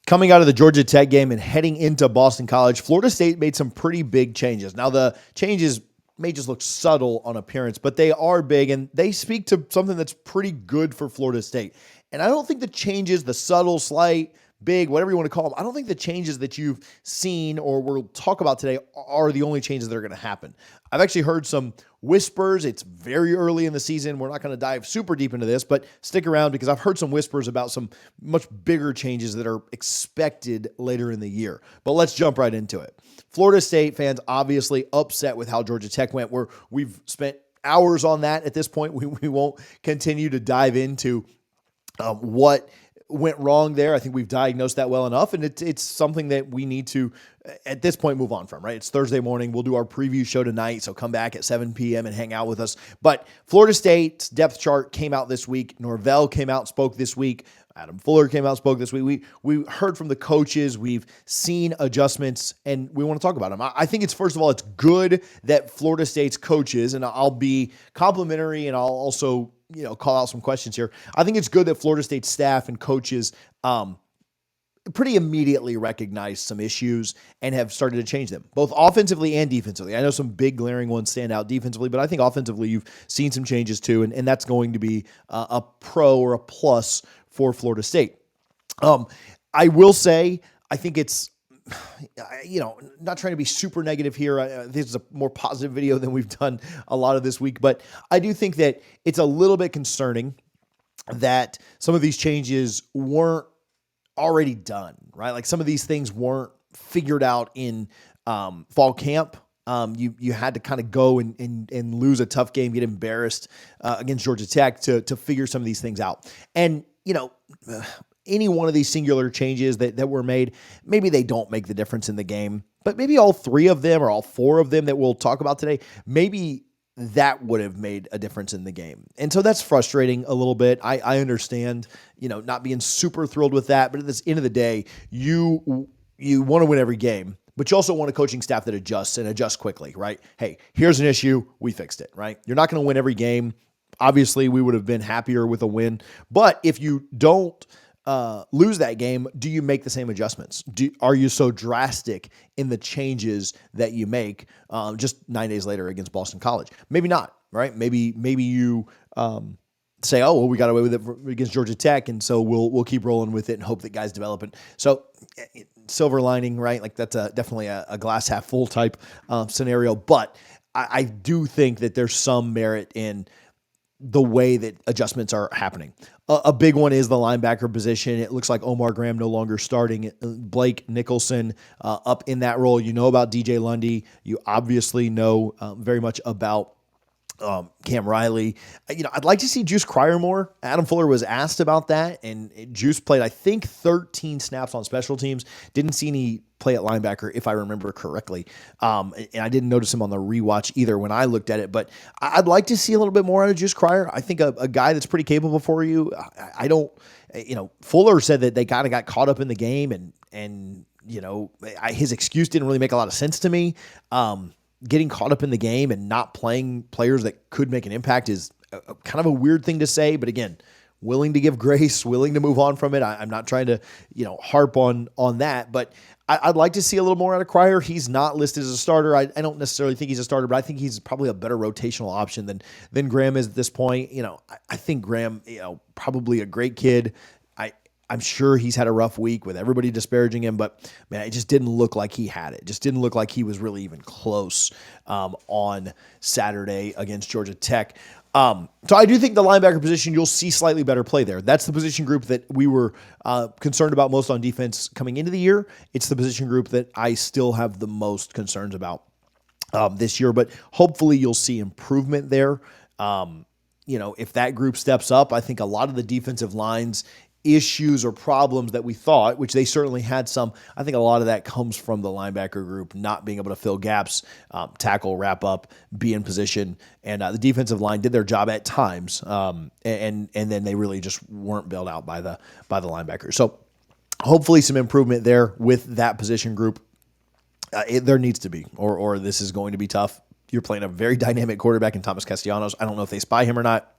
Coming out of the Georgia Tech game and heading into Boston College, Florida State made some pretty big changes. Now, the changes may just look subtle on appearance, but they are big, and they speak to something that's pretty good for Florida State. And I don't think the changes, the subtle, slight, big, whatever you want to call them, I don't think the changes that you've seen or we'll talk about today are the only changes that are going to happen. I've actually heard some whispers. It's very early in the season. We're not going to dive super deep into this, but stick around because I've heard some whispers about some much bigger changes that are expected later in the year. But let's jump right into it. Florida State fans obviously upset with how Georgia Tech went. We've spent hours on that at this point. We won't continue to dive into what went wrong there. I think we've diagnosed that well enough, and it's something that we need to, at this point, move on from, right? It's Thursday morning. We'll do our preview show tonight, so come back at 7 p.m. and hang out with us. But Florida State's depth chart came out this week. Norvell came out and spoke this week. Adam Fuller came out and spoke this week. We heard from the coaches. We've seen adjustments, and we want to talk about them. I think first of all, it's good that Florida State's coaches, and I'll be complimentary, and I'll also call out some questions here. I think it's good that Florida State staff and coaches pretty immediately recognized some issues and have started to change them, both offensively and defensively. I know some big glaring ones stand out defensively, but I think offensively you've seen some changes too, and that's going to be a pro or a plus for Florida State. I will say, I think it's, not trying to be super negative here. This is a more positive video than we've done a lot of this week, but I do think that it's a little bit concerning that some of these changes weren't already done, right? Like some of these things weren't figured out in fall camp. You had to kind of go and lose a tough game, get embarrassed against Georgia Tech to figure some of these things out. And, any one of these singular changes that were made, maybe they don't make the difference in the game, but maybe all three of them or all four of them that we'll talk about today, maybe that would have made a difference in the game. And so that's frustrating a little bit. I understand, not being super thrilled with that, but at the end of the day, you want to win every game, but you also want a coaching staff that adjusts and adjusts quickly, right? Hey, here's an issue. We fixed it, right? You're not going to win every game. Obviously, we would have been happier with a win, but if you don't lose that game, do you make the same adjustments? Are you so drastic in the changes that you make just 9 days later against Boston College? Maybe not, right? Maybe you say, oh, well, we got away with it against Georgia Tech, and so we'll keep rolling with it and hope that guys develop it. So silver lining, right? Like that's definitely a glass half full type scenario, but I do think that there's some merit in the way that adjustments are happening. A big one is the linebacker position. It looks like Omar Graham no longer starting. Blake Nicholson up in that role. You know about DJ Lundy. You obviously know very much about Cam Riley. I'd like to see Juice Cryer more. Adam Fuller was asked about that, and Juice played, I think, 13 snaps on special teams. Didn't see any play at linebacker, if I remember correctly. And I didn't notice him on the rewatch either when I looked at it, but I'd like to see a little bit more out of Juice Cryer. I think a guy that's pretty capable for you. I don't, Fuller said that they kind of got caught up in the game and his excuse didn't really make a lot of sense to me. Getting caught up in the game and not playing players that could make an impact is kind of a weird thing to say, but again, willing to give grace, willing to move on from it. I'm not trying to, harp on that, but I'd like to see a little more out of Cryer. He's not listed as a starter. I don't necessarily think he's a starter, but I think he's probably a better rotational option than Graham is at this point. I think Graham, probably a great kid. I'm sure he's had a rough week with everybody disparaging him, but man, it just didn't look like he had it. Just didn't look like he was really even close on Saturday against Georgia Tech. So I do think the linebacker position, you'll see slightly better play there. That's the position group that we were concerned about most on defense coming into the year. It's the position group that I still have the most concerns about this year, but hopefully you'll see improvement there. If that group steps up, I think a lot of the defensive lines issues or problems that we thought, which they certainly had some, I think a lot of that comes from the linebacker group not being able to fill gaps, tackle, wrap up, be in position, and the defensive line did their job at times, and then they really just weren't bailed out by the linebackers. So hopefully some improvement there with that position group. There needs to be, or this is going to be tough. You're playing a very dynamic quarterback in Thomas Castellanos. I don't know if they spy him or not.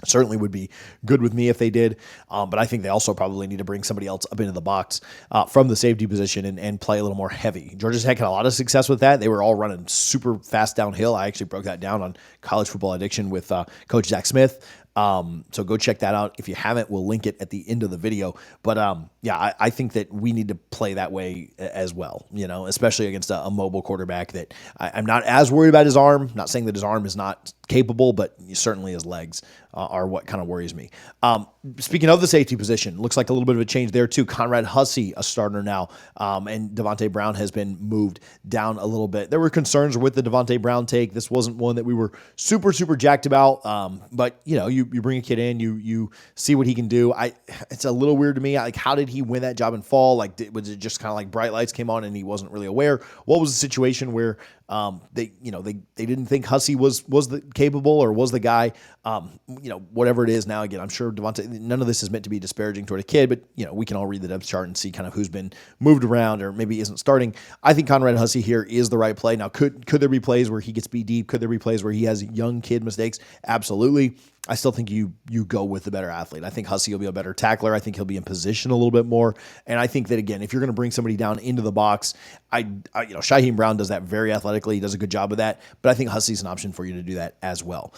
Certainly would be good with me if they did. But I think they also probably need to bring somebody else up into the box from the safety position and play a little more heavy. Georgia Tech had a lot of success with that. They were all running super fast downhill. I actually broke that down on College Football Addiction with Coach Zach Smith. So go check that out. If you haven't, we'll link it at the end of the video. But I think that we need to play that way as well, especially against a mobile quarterback that I'm not as worried about his arm. Not saying that his arm is not capable, but certainly his legs are what kind of worries me. Speaking of the safety position, looks like a little bit of a change there too. Conrad Hussey, a starter now, and Devontae Brown has been moved down a little bit. There were concerns with the Devontae Brown take. This wasn't one that we were super jacked about, but you bring a kid in, you see what he can do. It's a little weird to me. Like, how did he win that job in fall? Like, was it just kind of like bright lights came on and he wasn't really aware? What was the situation where they didn't think Hussey was the capable or was the guy? Whatever it is now. Again, I'm sure Devontae. None of this is meant to be disparaging toward a kid, but we can all read the depth chart and see kind of who's been moved around or maybe isn't starting. I think Conrad Hussey here is the right play. Now, could there be plays where he gets beat deep? Could there be plays where he has young kid mistakes? Absolutely. I still think you go with the better athlete. I think Hussey will be a better tackler. I think he'll be in position a little bit more. And I think that, again, if you're going to bring somebody down into the box, Shyheim Brown does that very athletically. He does a good job of that. But I think Hussey's an option for you to do that as well.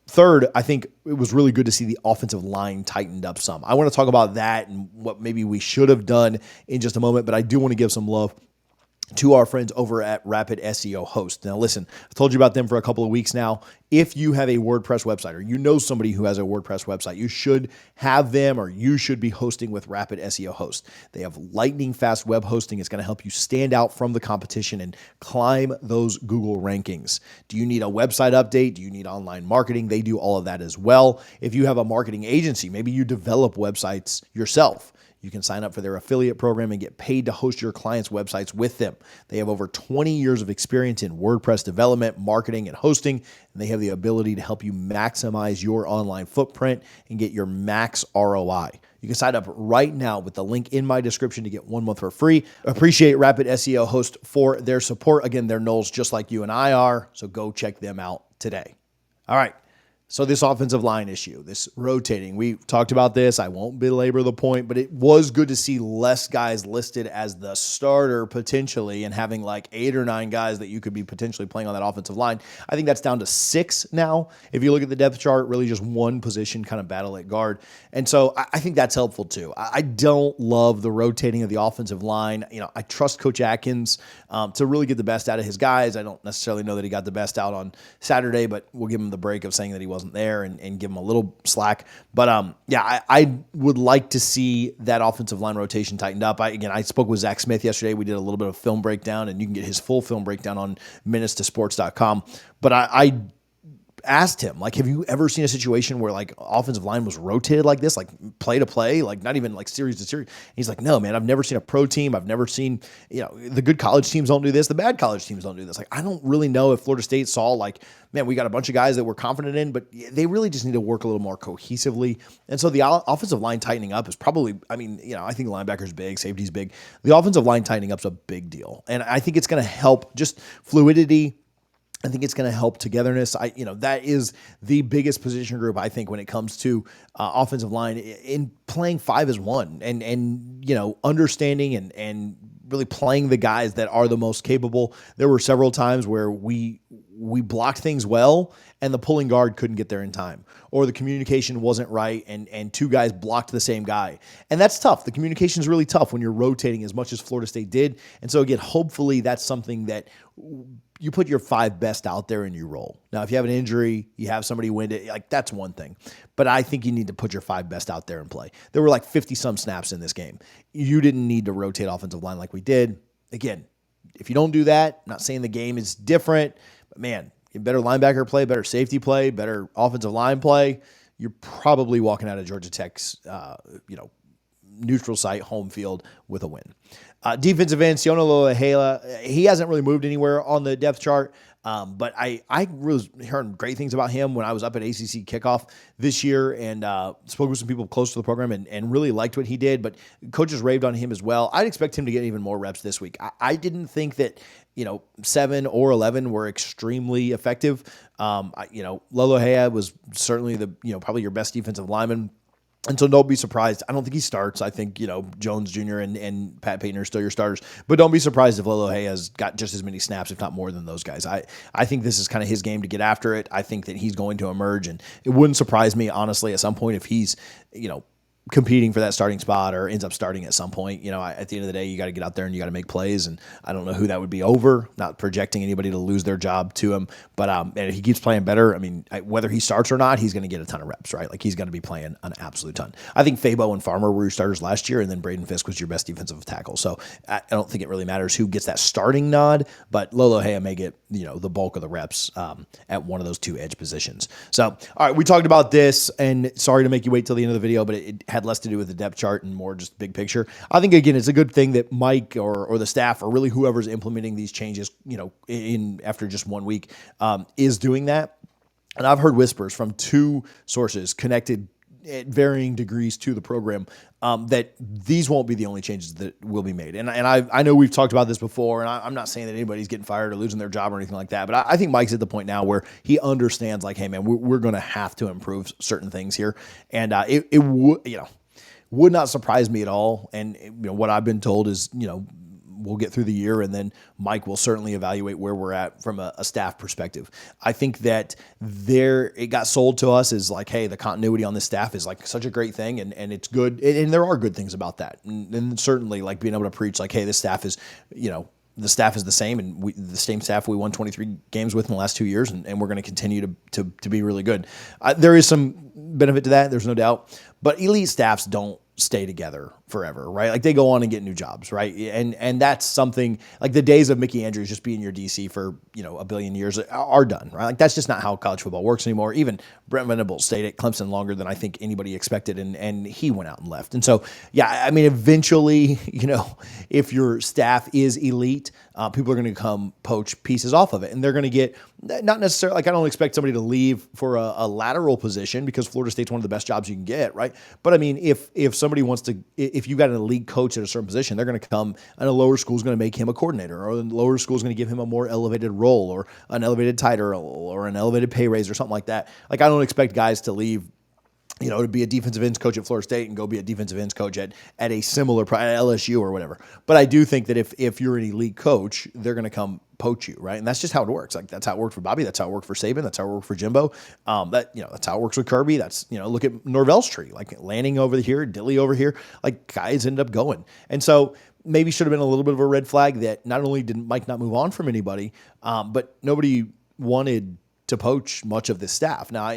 Third, I think it was really good to see the offensive line tightened up some. I want to talk about that and what maybe we should have done in just a moment, but I do want to give some love to our friends over at Rapid SEO Host. Now, listen, I've told you about them for a couple of weeks now. If you have a WordPress website or you know somebody who has a WordPress website, you should have them or you should be hosting with Rapid SEO Host. They have lightning fast web hosting. It's going to help you stand out from the competition and climb those Google rankings. Do you need a website update? Do you need online marketing? They do all of that as well. If you have a marketing agency, maybe you develop websites yourself. You can sign up for their affiliate program and get paid to host your clients' websites with them. They have over 20 years of experience in WordPress development, marketing, and hosting, and they have the ability to help you maximize your online footprint and get your max ROI. You can sign up right now with the link in my description to get 1 month for free. Appreciate Rapid SEO Host for their support. Again, they're noles just like you and I are, so go check them out today. All right. So this offensive line issue, this rotating, we talked about this. I won't belabor the point, but it was good to see less guys listed as the starter potentially and having like 8 or 9 guys that you could be potentially playing on that offensive line. I think that's down to 6 now. If you look at the depth chart, really just one position kind of battle at guard. And so I think that's helpful too. I don't love the rotating of the offensive line. I trust Coach Atkins to really get the best out of his guys. I don't necessarily know that he got the best out on Saturday, but we'll give him the break of saying that he wasn't there and give him a little slack. But I would like to see that offensive line rotation tightened up. I spoke with Zach Smith yesterday. We did a little bit of film breakdown, and you can get his full film breakdown on minutestosports.com. But I asked him, like, have you ever seen a situation where like offensive line was rotated like this, like play to play, like not even like series to series? And he's like, no, man, I've never seen a pro team. I've never seen, the good college teams don't do this. The bad college teams don't do this. Like, I don't really know if Florida State saw like, man, we got a bunch of guys that we're confident in, but they really just need to work a little more cohesively. And so the offensive line tightening up is probably, I think linebacker's big, safety's big. The offensive line tightening up is a big deal. And I think it's going to help just fluidity. I think it's going to help togetherness. That is the biggest position group, I think, when it comes to offensive line in playing 5 as 1 and understanding and really playing the guys that are the most capable. There were several times where we blocked things well and the pulling guard couldn't get there in time, or the communication wasn't right and 2 guys blocked the same guy. And that's tough. The communication is really tough when you're rotating as much as Florida State did. And so again, hopefully that's something that you put your 5 best out there and you roll. Now, if you have an injury, you have somebody win it, like that's one thing. But I think you need to put your 5 best out there and play. There were like 50-some snaps in this game. You didn't need to rotate offensive line like we did. Again, if you don't do that, I'm not saying the game is different, but man, better linebacker play, better safety play, better offensive line play, you're probably walking out of Georgia Tech's, neutral site home field with a win. Defensive end, Siona Loahela, he hasn't really moved anywhere on the depth chart. But I was hearing great things about him when I was up at ACC kickoff this year and spoke with some people close to the program and really liked what he did. But coaches raved on him as well. I'd expect him to get even more reps this week. I didn't think that 7 or 11 were extremely effective. Lolo Hea was certainly the probably your best defensive lineman. And so don't be surprised. I don't think he starts. I think, Jones Jr. and Pat Payton are still your starters. But don't be surprised if Lolo Hea has got just as many snaps, if not more than those guys. I think this is kind of his game to get after it. I think that he's going to emerge. And it wouldn't surprise me, honestly, at some point if he's, competing for that starting spot or ends up starting at some point. At the end of the day, you got to get out there and you got to make plays. And I don't know who that would be over, not projecting anybody to lose their job to him. But and if he keeps playing better, whether he starts or not, he's going to get a ton of reps, right? Like he's going to be playing an absolute ton. I think Fabo and Farmer were your starters last year, and then Braden Fisk was your best defensive tackle. So I don't think it really matters who gets that starting nod, but Lolo Hea may get, the bulk of the reps at one of those two edge positions. So, all right, we talked about this, and sorry to make you wait till the end of the video, but it had less to do with the depth chart and more just big picture. I think, again, it's a good thing that Mike or the staff or really whoever's implementing these changes, in after just 1 week is doing that. And I've heard whispers from two sources connected at varying degrees to the program that these won't be the only changes that will be made. And I know we've talked about this before, and I'm not saying that anybody's getting fired or losing their job or anything like that, but I think Mike's at the point now where he understands, like, hey, man, we're going to have to improve certain things here. And it would not surprise me at all. And what I've been told is, we'll get through the year, and then Mike will certainly evaluate where we're at from a staff perspective. I think that it got sold to us as like, hey, the continuity on this staff is like such a great thing, and it's good, and there are good things about that, and certainly like being able to preach like, hey, this staff is, the staff is the same, and the same staff we won 23 games with in the last 2 years, and we're going to continue to be really good. There is some benefit to that, there's no doubt, but elite staffs don't stay together forever, right? Like they go on and get new jobs, right? And that's something like the days of Mickey Andrews just being your DC for, a billion years are done, right? Like that's just not how college football works anymore. Even Brent Venables stayed at Clemson longer than I think anybody expected, and he went out and left. And so, yeah, eventually, if your staff is elite, people are going to come poach pieces off of it, and they're going to get not necessarily like I don't expect somebody to leave for a lateral position because Florida State's one of the best jobs you can get, right? But if somebody wants to, if you've got an elite coach at a certain position, they're going to come and a lower school is going to make him a coordinator, or the lower school is going to give him a more elevated role or an elevated title or an elevated pay raise or something like that. Like I don't expect guys to leave, to be a defensive ends coach at Florida State and go be a defensive ends coach at a similar at LSU or whatever. But I do think that if you're an elite coach, they're going to come poach you, right? And that's just how it works. Like that's how it worked for Bobby. That's how it worked for Saban. That's how it worked for Jimbo. That's how it works with Kirby. That's, look at Norvell's tree, like Lanning over here, Dilly over here, like guys end up going. And so maybe should have been a little bit of a red flag that not only did Mike not move on from anybody, but nobody wanted to poach much of this staff. Now,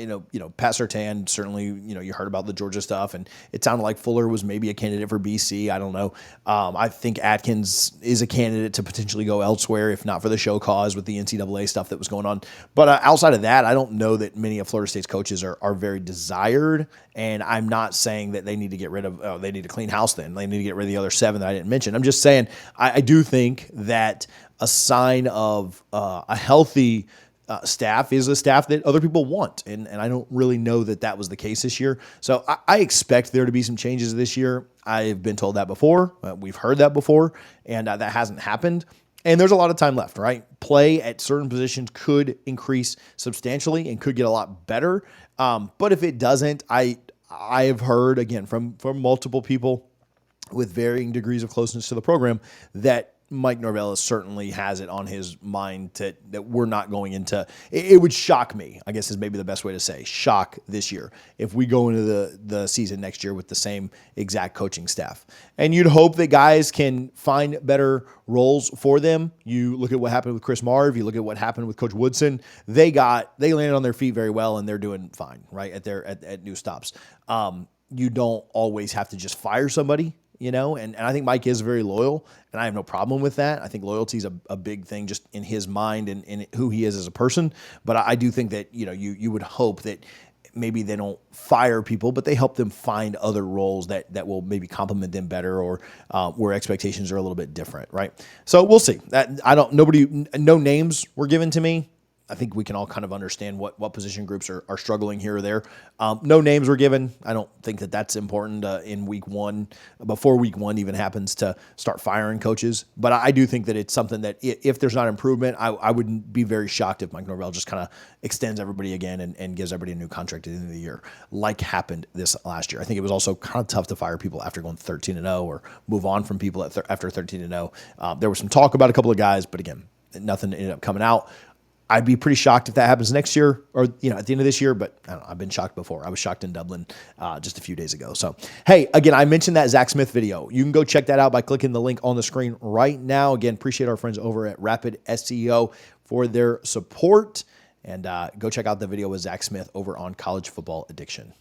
Pat Surtain, certainly, you heard about the Georgia stuff, and it sounded like Fuller was maybe a candidate for BC. I don't know. I think Atkins is a candidate to potentially go elsewhere, if not for the show cause with the NCAA stuff that was going on. But outside of that, I don't know that many of Florida State's coaches are very desired, and I'm not saying that they need to get rid of, they need to clean house then. They need to get rid of the other 7 that I didn't mention. I'm just saying I do think that a sign of a healthy staff is a staff that other people want. And I don't really know that was the case this year. So I expect there to be some changes this year. I've been told that before. We've heard that before, and that hasn't happened. And there's a lot of time left, right? Play at certain positions could increase substantially and could get a lot better. But if it doesn't, I have heard, again, from multiple people with varying degrees of closeness to the program that Mike Norvell certainly has it on his mind that we're not going into. It would shock me, I guess is maybe the best way to say, shock this year if we go into the season next year with the same exact coaching staff. And you'd hope that guys can find better roles for them. You look at what happened with Chris Marv. You look at what happened with Coach Woodson. They landed on their feet very well, and they're doing fine, right, at new stops. You don't always have to just fire somebody. And I think Mike is very loyal, and I have no problem with that. I think loyalty is a big thing just in his mind and in who he is as a person. But I do think that, you would hope that maybe they don't fire people, but they help them find other roles that will maybe complement them better or where expectations are a little bit different, right? So we'll see. No names were given to me. I think we can all kind of understand what position groups are struggling here or there. No names were given. I don't think that that's important in week one, before week one even happens, to start firing coaches. But I do think that it's something that if there's not improvement, I wouldn't be very shocked if Mike Norvell just kind of extends everybody again and gives everybody a new contract at the end of the year, like happened this last year. I think it was also kind of tough to fire people after going 13-0 or move on from people after 13-0. There was some talk about a couple of guys, but again, nothing ended up coming out. I'd be pretty shocked if that happens next year or, at the end of this year, but I don't know, I've been shocked before. I was shocked in Dublin just a few days ago. So, hey, again, I mentioned that Zach Smith video. You can go check that out by clicking the link on the screen right now. Again, appreciate our friends over at Rapid SEO for their support. And go check out the video with Zach Smith over on College Football Addiction.